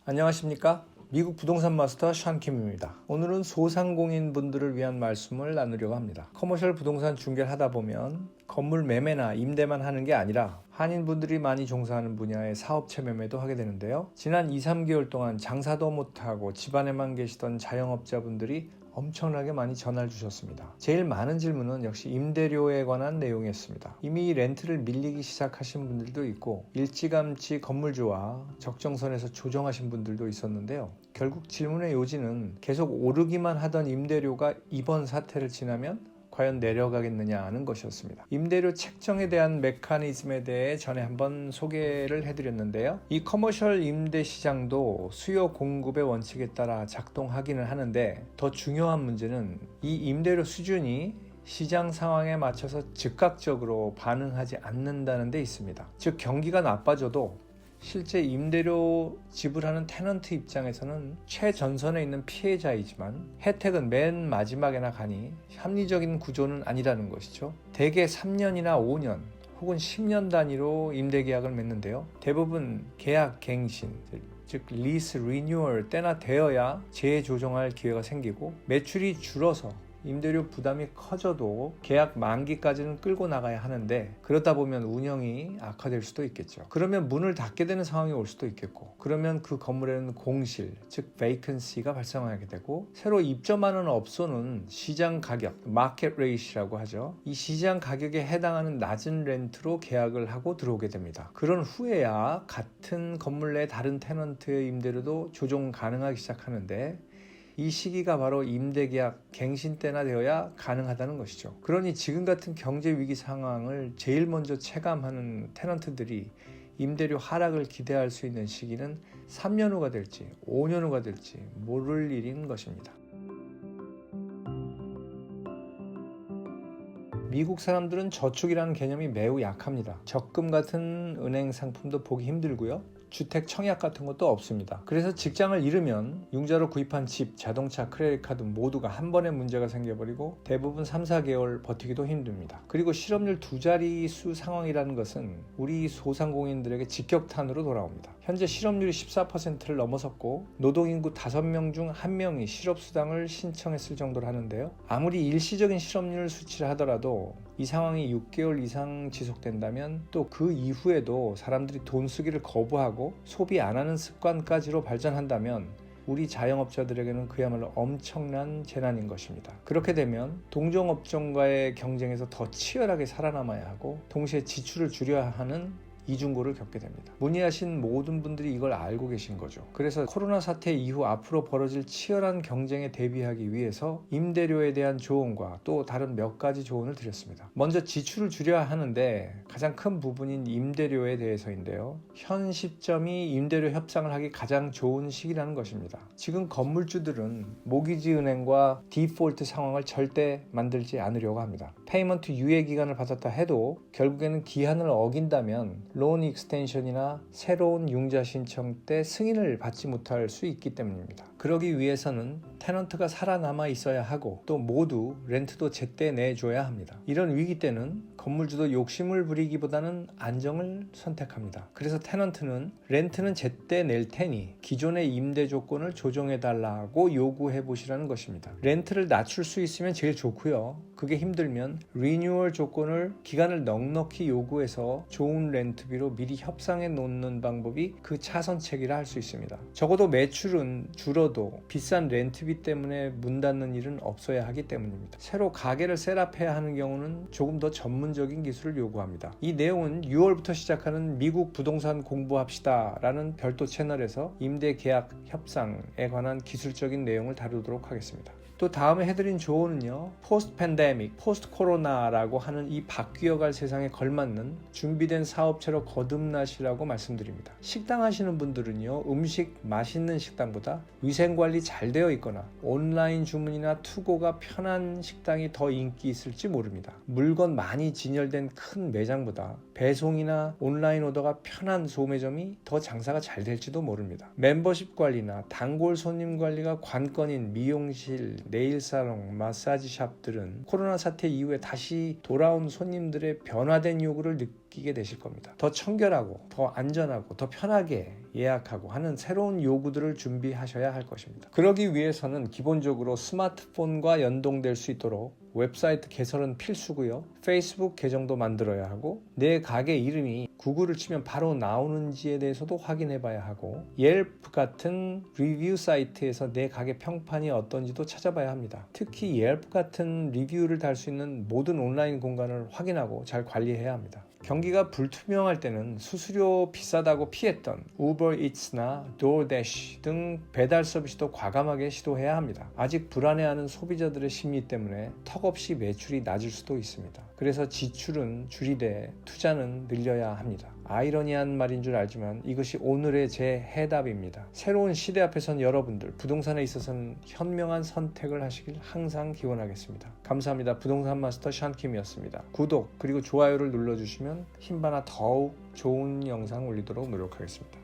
안녕하십니까? 미국 부동산 마스터 션킴입니다. 오늘은 소상공인 분들을 위한 말씀을 나누려고 합니다. 커머셜 부동산 중개를 하다 보면 건물 매매나 임대만 하는 게 아니라 한인분들이 많이 종사하는 분야의 사업체 매매도 하게 되는데요. 지난 2-3개월 동안 장사도 못하고 집안에만 계시던 자영업자분들이 엄청나게 많이 전화를 주셨습니다. 제일 많은 질문은 역시 임대료에 관한 내용이었습니다. 이미 렌트를 밀리기 시작하신 분들도 있고 일찌감치 건물주와 적정선에서 조정하신 분들도 있었는데요. 결국 질문의 요지는 계속 오르기만 하던 임대료가 이번 사태를 지나면 과연 내려가겠느냐 하는 것이었습니다. 임대료 책정에 대한 메커니즘에 대해 전에 한번 소개를 해드렸는데요. 이 커머셜 임대 시장도 수요 공급의 원칙에 따라 작동하기는 하는데 더 중요한 문제는 이 임대료 수준이 시장 상황에 맞춰서 즉각적으로 반응하지 않는다는 데 있습니다. 즉 경기가 나빠져도 실제 임대료 지불하는 테넌트 입장에서는 최전선에 있는 피해자이지만 혜택은 맨 마지막에나 가니 합리적인 구조는 아니라는 것이죠. 대개 3년이나 5년 혹은 10년 단위로 임대계약을 맺는데요. 대부분 계약 갱신, 즉 리스 리뉴얼 때나 되어야 재조정할 기회가 생기고 매출이 줄어서 임대료 부담이 커져도 계약 만기까지는 끌고 나가야 하는데 그러다 보면 운영이 악화될 수도 있겠죠. 그러면 문을 닫게 되는 상황이 올 수도 있겠고 그러면 그 건물에는 공실, 즉 vacancy가 발생하게 되고 새로 입점하는 업소는 시장 가격, market rate이라고 하죠. 이 시장 가격에 해당하는 낮은 렌트로 계약을 하고 들어오게 됩니다. 그런 후에야 같은 건물 내 다른 테넌트의 임대료도 조정 가능하기 시작하는데 이 시기가 바로 임대계약 갱신 때나 되어야 가능하다는 것이죠. 그러니 지금 같은 경제 위기 상황을 제일 먼저 체감하는 테넌트들이 임대료 하락을 기대할 수 있는 시기는 3년 후가 될지 5년 후가 될지 모를 일인 것입니다. 미국 사람들은 저축이라는 개념이 매우 약합니다. 적금 같은 은행 상품도 보기 힘들고요. 주택 청약 같은 것도 없습니다. 그래서 직장을 잃으면 융자로 구입한 집, 자동차, 크레딧 카드 모두가 한 번에 문제가 생겨버리고 대부분 3-4개월 버티기도 힘듭니다. 그리고 실업률 2자릿수 상황이라는 것은 우리 소상공인들에게 직격탄으로 돌아옵니다. 현재 실업률이 14%를 넘어섰고 노동인구 5명 중 1명이 실업수당을 신청했을 정도로 하는데요. 아무리 일시적인 실업률 수치를 하더라도 이 상황이 6개월 이상 지속된다면 또 그 이후에도 사람들이 돈 쓰기를 거부하고 소비 안 하는 습관까지로 발전한다면 우리 자영업자들에게는 그야말로 엄청난 재난인 것입니다. 그렇게 되면 동종업종과의 경쟁에서 더 치열하게 살아남아야 하고 동시에 지출을 줄여야 하는 이중고를 겪게 됩니다. 문의하신 모든 분들이 이걸 알고 계신 거죠. 그래서 코로나 사태 이후 앞으로 벌어질 치열한 경쟁에 대비하기 위해서 임대료에 대한 조언과 또 다른 몇 가지 조언을 드렸습니다. 먼저 지출을 줄여야 하는데 가장 큰 부분인 임대료에 대해서인데요. 현 시점이 임대료 협상을 하기 가장 좋은 시기라는 것입니다. 지금 건물주들은 모기지 은행과 디폴트 상황을 절대 만들지 않으려고 합니다. 페이먼트 유예 기간을 받았다 해도 결국에는 기한을 어긴다면 론 익스텐션이나 새로운 융자 신청 때 승인을 받지 못할 수 있기 때문입니다. 그러기 위해서는 테넌트가 살아남아 있어야 하고 또 모두 렌트도 제때 내줘야 합니다. 이런 위기 때는 건물주도 욕심을 부리기보다는 안정을 선택합니다. 그래서 테넌트는 렌트는 제때 낼 테니 기존의 임대 조건을 조정해달라고 요구해 보시라는 것입니다. 렌트를 낮출 수 있으면 제일 좋고요. 그게 힘들면 리뉴얼 조건을 기간을 넉넉히 요구해서 좋은 렌트비로 미리 협상해 놓는 방법이 그 차선책이라 할 수 있습니다. 적어도 매출은 줄어도 비싼 렌트비 때문에 문 닫는 일은 없어야 하기 때문입니다. 새로 가게를 셋업해야 하는 경우는 조금 더 전문적인 기술을 요구합니다. 이 내용은 6월부터 시작하는 미국 부동산 공부합시다 라는 별도 채널에서 임대 계약 협상에 관한 기술적인 내용을 다루도록 하겠습니다. 또 다음에 해드린 조언은요. 포스트 팬데믹, 포스트 코로나라고 하는 이 바뀌어갈 세상에 걸맞는 준비된 사업체로 거듭나시라고 말씀드립니다. 식당 하시는 분들은요. 음식 맛있는 식당보다 위생관리 잘 되어 있거나 온라인 주문이나 투고가 편한 식당이 더 인기 있을지 모릅니다. 물건 많이 진열된 큰 매장보다 배송이나 온라인 오더가 편한 소매점이 더 장사가 잘 될지도 모릅니다. 멤버십 관리나 단골 손님 관리가 관건인 미용실, 네일 사롱, 마사지 샵들은 코로나 사태 이후에 다시 돌아온 손님들의 변화된 요구를 느끼게 되실 겁니다. 더 청결하고 더 안전하고 더 편하게 예약하고 하는 새로운 요구들을 준비하셔야 할 것입니다. 그러기 위해서는 기본적으로 스마트폰과 연동될 수 있도록 웹사이트 개설은 필수고요. 페이스북 계정도 만들어야 하고 내 가게 이름이 구글을 치면 바로 나오는지에 대해서도 확인해 봐야 하고 옐프 같은 리뷰 사이트에서 내 가게 평판이 어떤지도 찾아봐야 합니다. 특히 옐프 같은 리뷰를 달 수 있는 모든 온라인 공간을 확인하고 잘 관리해야 합니다. 경기가 불투명할 때는 수수료 비싸다고 피했던 우버 이츠나 도어대시 등 배달 서비스도 과감하게 시도해야 합니다. 아직 불안해하는 소비자들의 심리 때문에 턱없이 매출이 낮을 수도 있습니다. 그래서 지출은 줄이되 투자는 늘려야 합니다. 아이러니한 말인 줄 알지만 이것이 오늘의 제 해답입니다. 새로운 시대 앞에선 여러분들 부동산에 있어서는 현명한 선택을 하시길 항상 기원하겠습니다. 감사합니다. 부동산 마스터 샨킴이었습니다. 구독 그리고 좋아요를 눌러주시면 힘바나 더욱 좋은 영상 올리도록 노력하겠습니다.